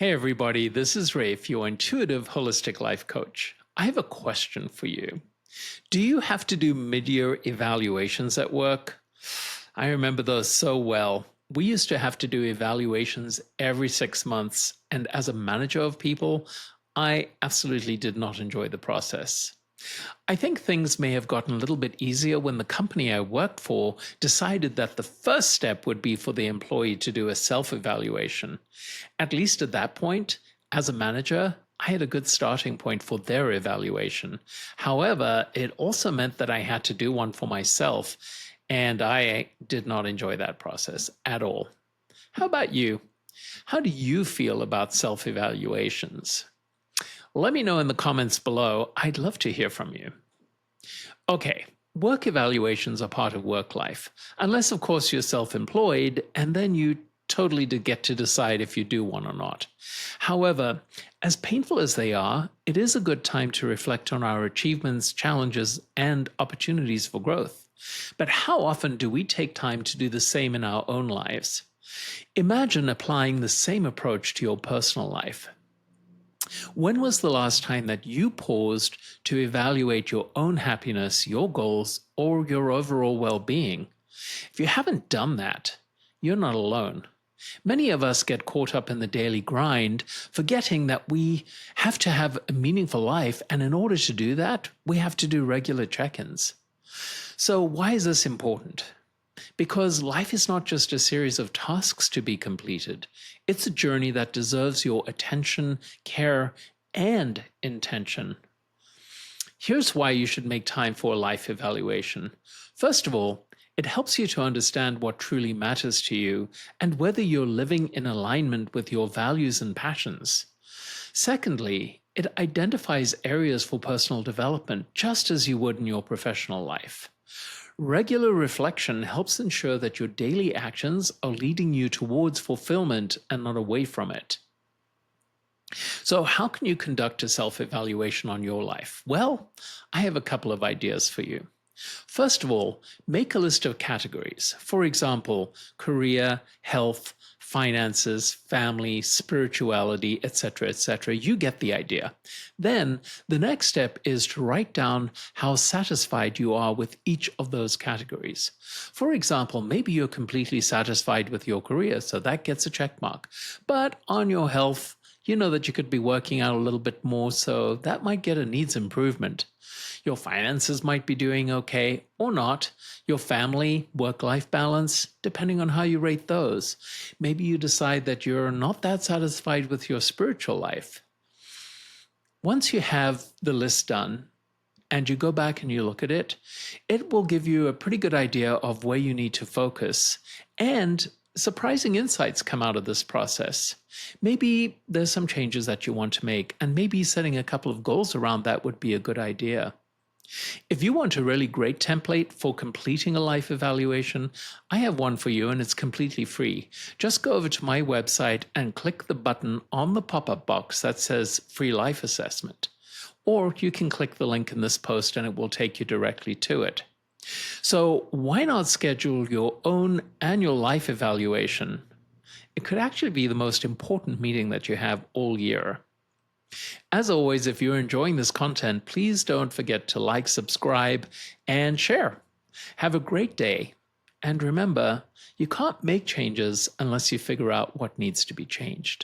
Hey everybody, this is Rafe, your intuitive holistic life coach. I have a question for you. Do you have to do mid-year evaluations at work? I remember those so well. We used to have to do evaluations every 6 months, and as a manager of people, I absolutely did not enjoy the process. I think things may have gotten a little bit easier when the company I worked for decided that the first step would be for the employee to do a self evaluation. At least at that point, as a manager, I had a good starting point for their evaluation. However, it also meant that I had to do one for myself, and I did not enjoy that process at all. How about you? How do you feel about self evaluations? Let me know in the comments below. I'd love to hear from you. Okay, work evaluations are part of work life, unless, of course, you're self employed, and then you totally get to decide if you do one or not. However, as painful as they are, it is a good time to reflect on our achievements, challenges, and opportunities for growth. But how often do we take time to do the same in our own lives? Imagine applying the same approach to your personal life. When was the last time that you paused to evaluate your own happiness, your goals, or your overall well being? If you haven't done that, you're not alone. Many of us get caught up in the daily grind, forgetting that we have to have a meaningful life, and in order to do that, we have to do regular check ins. So, why is this important? Because life is not just a series of tasks to be completed, it's a journey that deserves your attention, care, and intention. Here's why you should make time for a life evaluation. First of all, it helps you to understand what truly matters to you and whether you're living in alignment with your values and passions. Secondly, it identifies areas for personal development just as you would in your professional life. Regular reflection helps ensure that your daily actions are leading you towards fulfillment and not away from it. So, how can you conduct a self evaluation on your life? Well, I have a couple of ideas for you. First of all, make a list of categories. For example, career, health, finances, family, spirituality, etc., etc. You get the idea. Then the next step is to write down how satisfied you are with each of those categories. For example, maybe you're completely satisfied with your career, so that gets a check mark. But on your health, you know that you could be working out a little bit more, so that might get a needs improvement. Your finances might be doing okay or not. Your family, work-life balance, depending on how you rate those. Maybe you decide that you're not that satisfied with your spiritual life. Once you have the list done and you go back and you look at it, it will give you a pretty good idea of where you need to focus, and surprising insights come out of this process. Maybe there's some changes that you want to make, and maybe setting a couple of goals around that would be a good idea. If you want a really great template for completing a life evaluation, I have one for you and it's completely free. Just go over to my website and click the button on the pop-up box that says Free Life Assessment. Or you can click the link in this post and it will take you directly to it. So why not schedule your own annual life evaluation? It could actually be the most important meeting that you have all year. As always, if you're enjoying this content, please don't forget to like, subscribe, and share. Have a great day. And remember, you can't make changes unless you figure out what needs to be changed.